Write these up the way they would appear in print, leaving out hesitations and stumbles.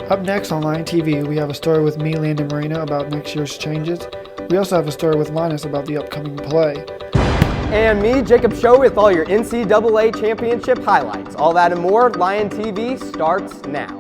Up next on Lion TV, we have a story with me, Landon Marino, about next year's changes. We also have a story with Linus about the upcoming play. And me, Jacob Show, with all your NCAA championship highlights. All that and more, Lion TV starts now.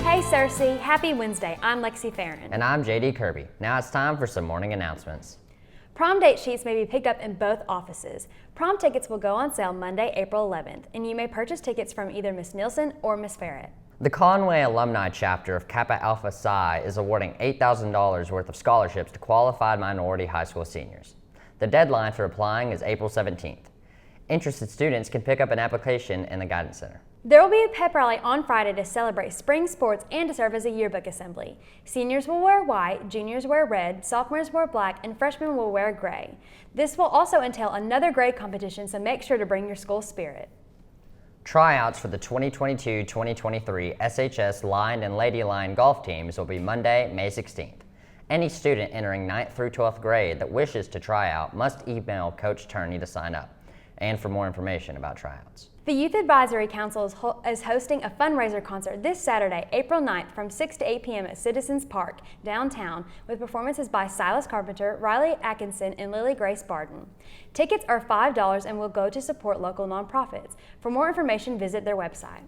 Hey Cersei, happy Wednesday. I'm Lexi Farron. And I'm JD Kirby. Now it's time for some morning announcements. Prom date sheets may be picked up in both offices. Prom tickets will go on sale Monday, April 11th, and you may purchase tickets from either Miss Nielsen or Miss Farrett. The Conway Alumni Chapter of Kappa Alpha Psi is awarding $8,000 worth of scholarships to qualified minority high school seniors. The deadline for applying is April 17th. Interested students can pick up an application in the Guidance Center. There will be a pep rally on Friday to celebrate spring sports and to serve as a yearbook assembly. Seniors will wear white, juniors wear red, sophomores wear black, and freshmen will wear gray. This will also entail another grade competition, so make sure to bring your school spirit. Tryouts for the 2022-2023 SHS Line and Lady Line golf teams will be Monday, May 16th. Any student entering 9th through 12th grade that wishes to try out must email Coach Turney to sign up, and for more information about tryouts. The Youth Advisory Council is hosting a fundraiser concert this Saturday, April 9th from 6 to 8 p.m. at Citizens Park, downtown, with performances by Silas Carpenter, Riley Atkinson, and Lily Grace Barton. Tickets are $5 and will go to support local nonprofits. For more information, visit their website.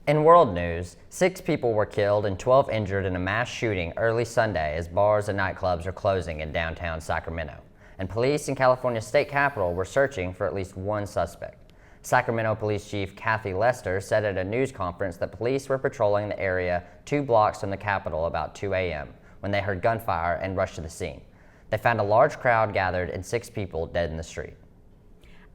In world news, 6 people were killed and 12 injured in a mass shooting early Sunday as bars and nightclubs are closing in downtown Sacramento. And police in California's state capital were searching for at least one suspect. Sacramento Police Chief Kathy Lester said at a news conference that police were patrolling the area 2 blocks from the Capitol about 2 a.m. when they heard gunfire and rushed to the scene. They found a large crowd gathered and 6 people dead in the street.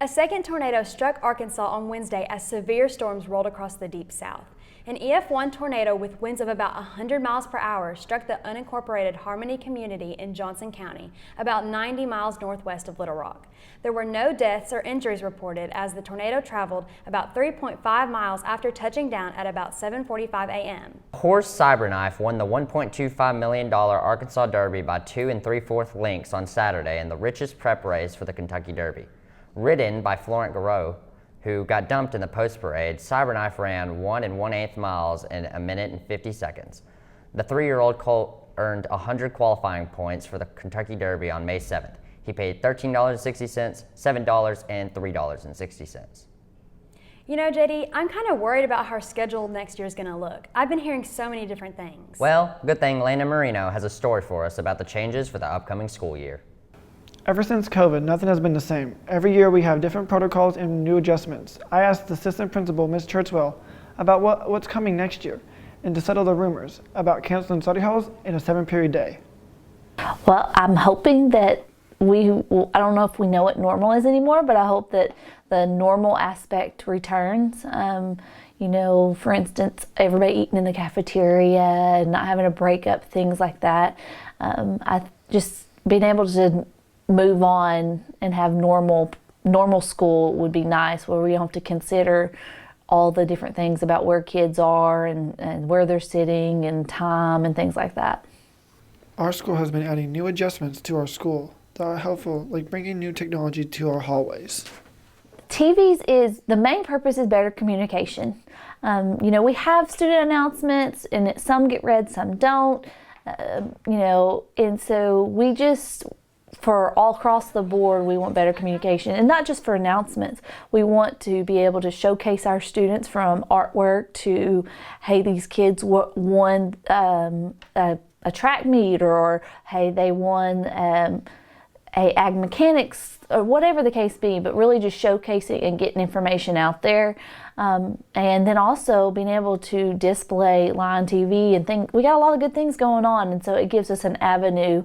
A second tornado struck Arkansas on Wednesday as severe storms rolled across the Deep South. An EF1 tornado with winds of about 100 miles per hour struck the unincorporated Harmony community in Johnson County, about 90 miles northwest of Little Rock. There were no deaths or injuries reported as the tornado traveled about 3.5 miles after touching down at about 7:45 a.m. Horse Cyberknife won the $1.25 million Arkansas Derby by 2 3/4 lengths on Saturday in the richest prep race for the Kentucky Derby. Ridden by Florent Garreau, who got dumped in the post parade, Cyberknife ran 1 1/8 miles in a minute and 50 seconds. The 3-year-old colt earned 100 qualifying points for the Kentucky Derby on May 7th. He paid $13.60, $7, and $3.60. You know, JD, I'm kind of worried about how our schedule next year is going to look. I've been hearing so many different things. Well, good thing Landon Marino has a story for us about the changes for the upcoming school year. Ever since COVID, nothing has been the same. Every year we have different protocols and new adjustments. I asked Assistant Principal Ms. Churchwell about what's coming next year and to settle the rumors about canceling study halls in a 7-period day. Well, I'm hoping that I don't know if we know what normal is anymore, but I hope that the normal aspect returns. You know, for instance, everybody eating in the cafeteria and not having a breakup, things like that. I just being able to move on and have normal school would be nice, where we don't have to consider all the different things about where kids are and where they're sitting and time and things like that. Our school has been adding new adjustments to our school that are helpful, like bringing new technology to our hallways. TVs the main purpose is better communication. You know, we have student announcements and some get read, some don't, you know, and so we just, for all across the board, we want better communication, and not just for announcements. We want to be able to showcase our students from artwork to, hey, these kids won a track meet, or hey, they won a ag mechanics, or whatever the case be, but really just showcasing and getting information out there. And then also being able to display live TV and we got a lot of good things going on, and so it gives us an avenue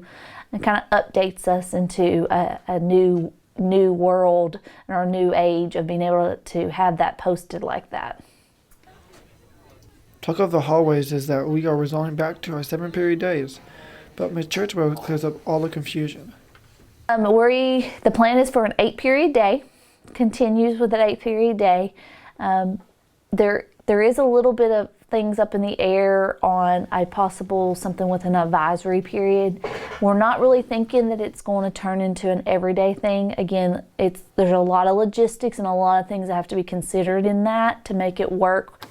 and kind of updates us into a new world and our new age of being able to have that posted like that. Talk of the hallways is that we are resorting back to our 7-period days, but Ms. Churchwell clears up all the confusion. The plan is for an 8-period day, continues with an 8-period day. There is a little bit of things up in the air on a possible something with an advisory period. We're not really thinking that it's going to turn into an everyday thing. Again, there's a lot of logistics and a lot of things that have to be considered in that to make it work.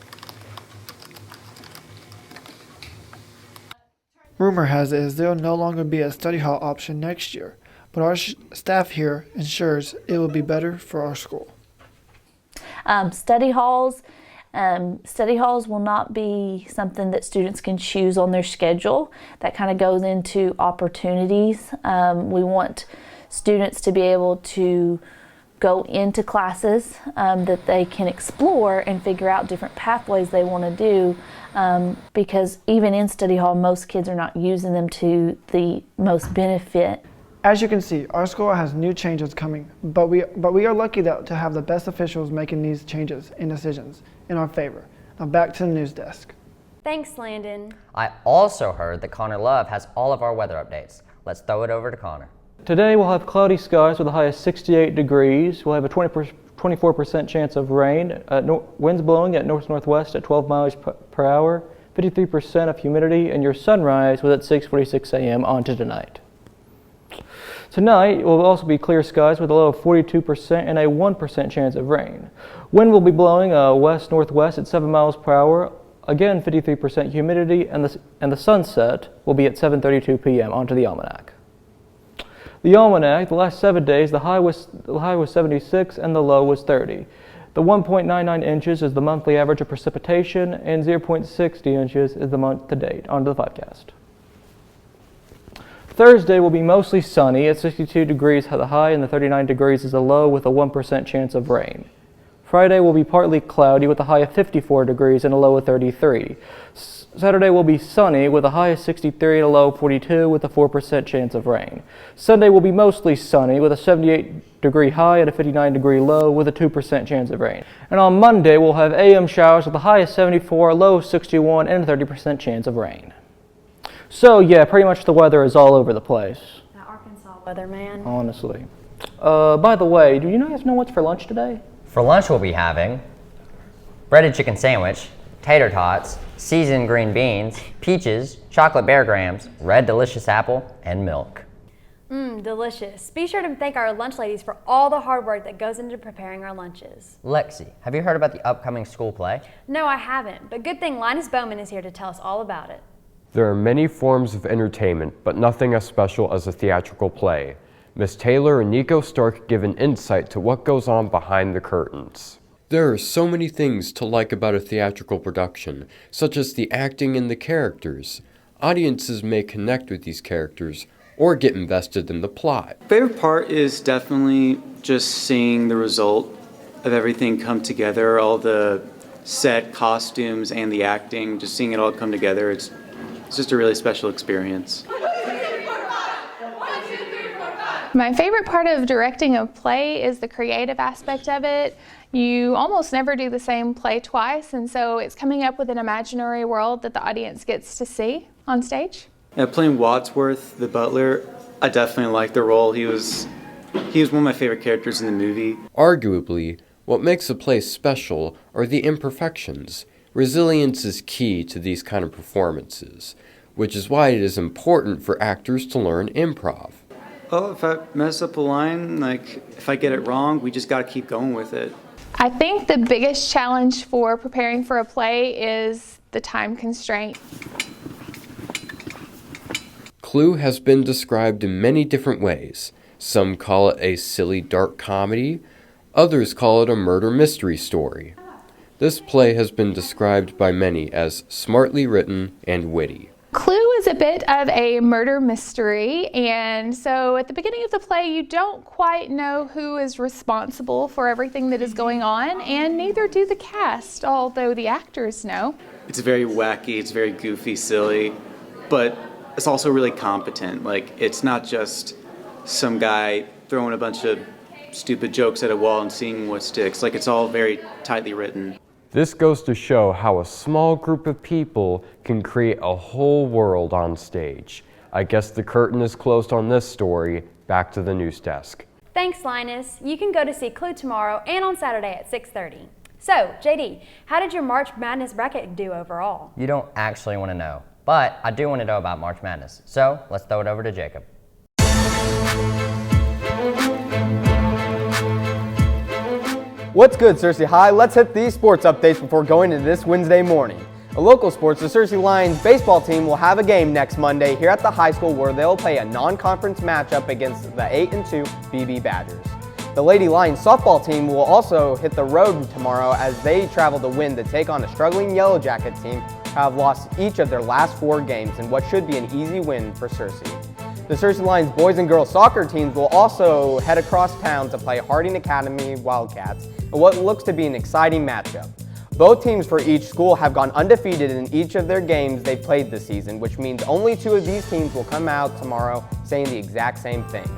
Rumor has it there will no longer be a study hall option next year, but our staff here ensures it will be better for our school. Study halls will not be something that students can choose on their schedule. That kind of goes into opportunities. We want students to be able to go into classes that they can explore and figure out different pathways they want to do, because even in study hall, most kids are not using them to the most benefit. As you can see, our school has new changes coming, but we are lucky to have the best officials making these changes and decisions in our favor. Now back to the news desk. Thanks, Landon. I also heard that Connor Love has all of our weather updates. Let's throw it over to Connor. Today we'll have cloudy skies with a high of 68 degrees. We'll have a 24% chance of rain. Winds blowing at north-northwest at 12 miles per hour. 53% of humidity, and your sunrise was at 6:46 a.m. on to tonight. Tonight will also be clear skies with a low of 42% and a 1% chance of rain. Wind will be blowing west-northwest at 7 miles per hour. Again, 53% humidity, and the sunset will be at 7:32 p.m. onto the almanac. The almanac, the last 7 days, the high was 76 and the low was 30. The 1.99 inches is the monthly average of precipitation, and 0.60 inches is the month to date. Onto the forecast. Thursday will be mostly sunny at 62 degrees the high and the 39 degrees is the low with a 1% chance of rain. Friday will be partly cloudy with a high of 54 degrees and a low of 33. Saturday will be sunny with a high of 63 and a low of 42 with a 4% chance of rain. Sunday will be mostly sunny with a 78 degree high and a 59 degree low with a 2% chance of rain. And on Monday we'll have AM showers with a high of 74, a low of 61 and a 30% chance of rain. So yeah, pretty much the weather is all over the place. That Arkansas weather, man. Honestly. By the way, do you guys know what's for lunch today? For lunch we'll be having breaded chicken sandwich, tater tots, seasoned green beans, peaches, chocolate bear grams, red delicious apple, and milk. Delicious. Be sure to thank our lunch ladies for all the hard work that goes into preparing our lunches. Lexi, have you heard about the upcoming school play? No, I haven't, but good thing Linus Bowman is here to tell us all about it. There are many forms of entertainment, but nothing as special as a theatrical play. Miss Taylor and Nico Stark give an insight to what goes on behind the curtains. There are so many things to like about a theatrical production, such as the acting and the characters. Audiences may connect with these characters or get invested in the plot. Favorite part is definitely just seeing the result of everything come together, all the set costumes and the acting, just seeing it all come together. It's just a really special experience. My favorite part of directing a play is the creative aspect of it. You almost never do the same play twice, and so it's coming up with an imaginary world that the audience gets to see on stage. Playing Wadsworth, the butler, I definitely liked the role. He was one of my favorite characters in the movie. Arguably, what makes a play special are the imperfections. Resilience is key to these kind of performances, which is why it is important for actors to learn improv. Oh, if I mess up a line, if I get it wrong, we just got to keep going with it. I think the biggest challenge for preparing for a play is the time constraint. Clue has been described in many different ways. Some call it a silly dark comedy, others call it a murder mystery story. This play has been described by many as smartly written and witty. Clue is a bit of a murder mystery, and so at the beginning of the play you don't quite know who is responsible for everything that is going on, and neither do the cast, although the actors know. It's very wacky, it's very goofy, silly, but it's also really competent. Like, it's not just some guy throwing a bunch of stupid jokes at a wall and seeing what sticks. Like, it's all very tightly written. This goes to show how a small group of people can create a whole world on stage. I guess the curtain is closed on this story. Back to the news desk. Thanks, Linus. You can go to see Clue tomorrow and on Saturday at 6:30. So, JD, how did your March Madness bracket do overall? You don't actually want to know, but I do want to know about March Madness. So let's throw it over to Jacob. What's good, Searcy High? Let's hit these sports updates before going into this Wednesday morning. In local sports, the Searcy Lions baseball team will have a game next Monday here at the high school where they'll play a non-conference matchup against the 8-2 BB Badgers. The Lady Lions softball team will also hit the road tomorrow as they travel to Wynn to take on a struggling Yellow Jacket team who have lost each of their last 4 games in what should be an easy win for Searcy. The Searcy Lions boys and girls soccer teams will also head across town to play Harding Academy Wildcats in what looks to be an exciting matchup. Both teams for each school have gone undefeated in each of their games they've played this season, which means only 2 of these teams will come out tomorrow saying the exact same thing.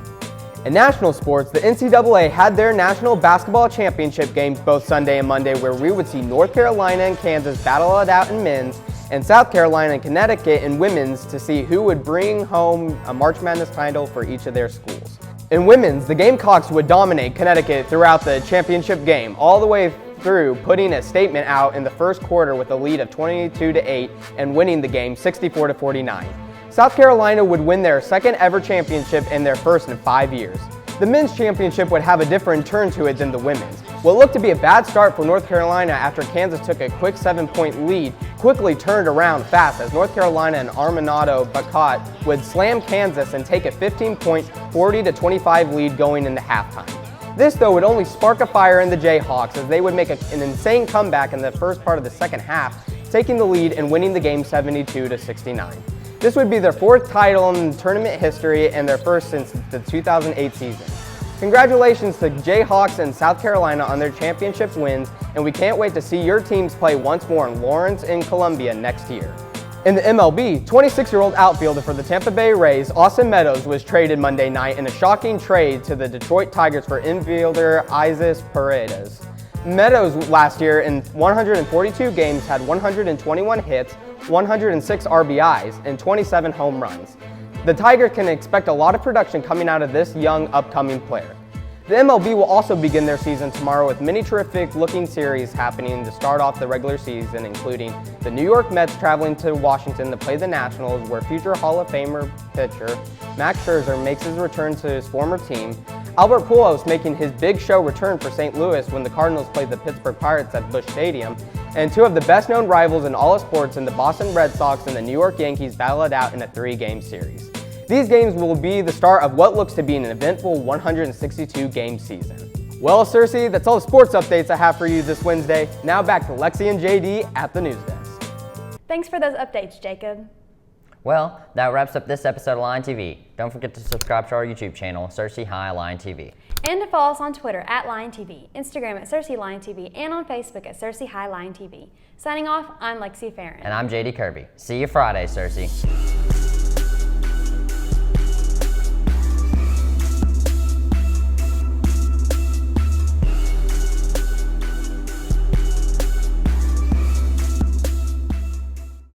In national sports, the NCAA had their National Basketball Championship games both Sunday and Monday, where we would see North Carolina and Kansas battle it out in men's, and South Carolina and Connecticut in women's to see who would bring home a March Madness title for each of their schools. In women's, the Gamecocks would dominate Connecticut throughout the championship game, all the way through putting a statement out in the first quarter with a lead of 22-8 and winning the game 64-49. South Carolina would win their second ever championship and their first in 5 years. The men's championship would have a different turn to it than the women's. What looked to be a bad start for North Carolina after Kansas took a quick 7-point lead quickly turned around fast as North Carolina and Armando Bacot would slam Kansas and take a 15-point 40-25 lead going into halftime. This, though, would only spark a fire in the Jayhawks as they would make an insane comeback in the first part of the second half, taking the lead and winning the game 72-69. This would be their 4th title in tournament history and their first since the 2008 season. Congratulations to Jayhawks and South Carolina on their championship wins, and we can't wait to see your teams play once more in Lawrence and Columbia next year. In the MLB, 26-year-old outfielder for the Tampa Bay Rays, Austin Meadows, was traded Monday night in a shocking trade to the Detroit Tigers for infielder Isis Paredes. Meadows last year in 142 games had 121 hits, 106 RBIs, and 27 home runs. The Tigers can expect a lot of production coming out of this young, upcoming player. The MLB will also begin their season tomorrow with many terrific-looking series happening to start off the regular season, including the New York Mets traveling to Washington to play the Nationals, where future Hall of Famer pitcher Max Scherzer makes his return to his former team, Albert Pujols making his big show return for St. Louis when the Cardinals played the Pittsburgh Pirates at Busch Stadium, and 2 of the best-known rivals in all of sports in the Boston Red Sox and the New York Yankees battle it out in a 3-game series. These games will be the start of what looks to be an eventful 162-game season. Well, Searcy, that's all the sports updates I have for you this Wednesday. Now back to Lexi and JD at the news desk. Thanks for those updates, Jacob. Well, that wraps up this episode of Lion TV. Don't forget to subscribe to our YouTube channel, Searcy High Lion TV. And to follow us on Twitter at Lion TV, Instagram at Searcy Lion TV, and on Facebook at Searcy High Lion TV. Signing off, I'm Lexi Farron. And I'm JD Kirby. See you Friday, Searcy.